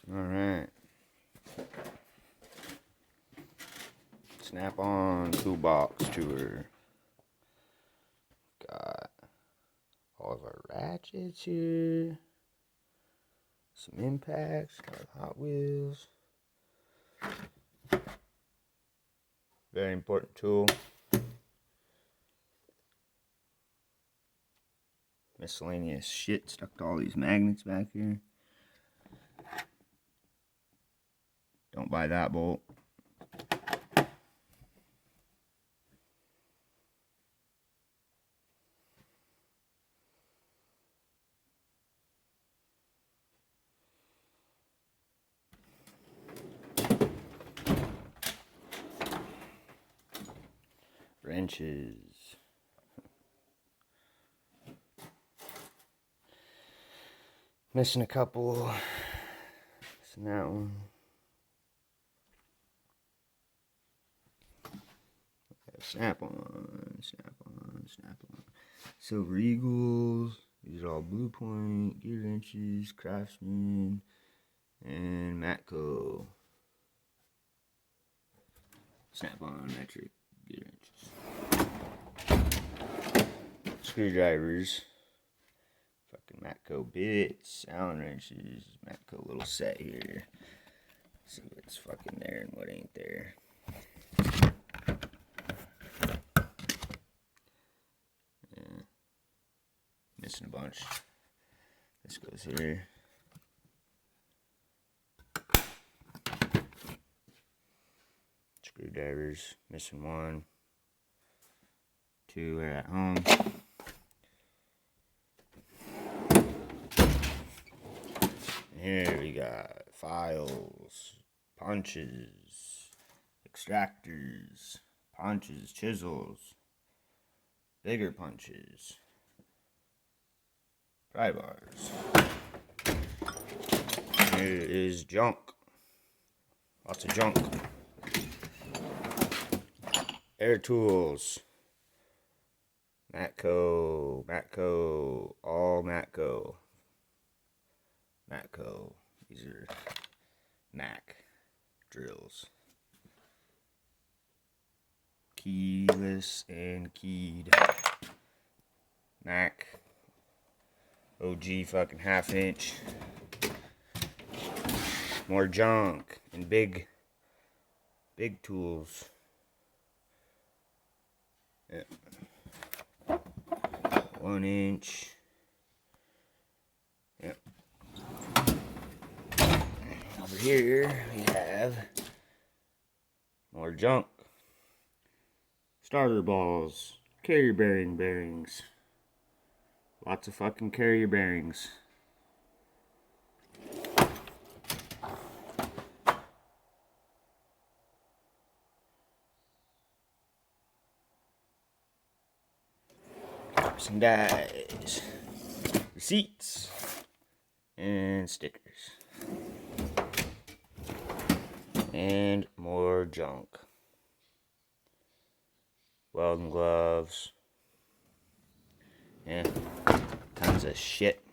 Alright. Snap-on toolbox tour. Got all of our ratchets here. Some impacts, our Hot Wheels. Very important tool. Miscellaneous shit stuck to all these magnets back here. Don't buy that bolt. Wrenches. Missing a couple. Missing that one. Snap-on, snap-on, snap-on. Silver Eagles. These are all Blue Point, gear wrenches, Craftsman, and Matco. Snap-on metric gear wrenches. Screwdrivers. Fucking Matco bits, Allen wrenches, Matco little set here. Let's see what's fucking there and what ain't there. Yeah. Missing a bunch. This goes here. Screwdrivers, missing one. Two are at home. Here we got files, punches, extractors, punches, chisels, bigger punches, pry bars. Here is junk. Lots of junk. Air tools. Matco, all Matco. Matco. These are Mac drills. Keyless and keyed. Mac. OG fucking 1/2 inch. More junk and big tools. Yeah. 1 inch. Yep. Over here we have more junk. Starter balls, carrier bearings. Lots of fucking carrier bearings. Some dies, receipts, and stickers, and more junk. Welding gloves, and tons of shit.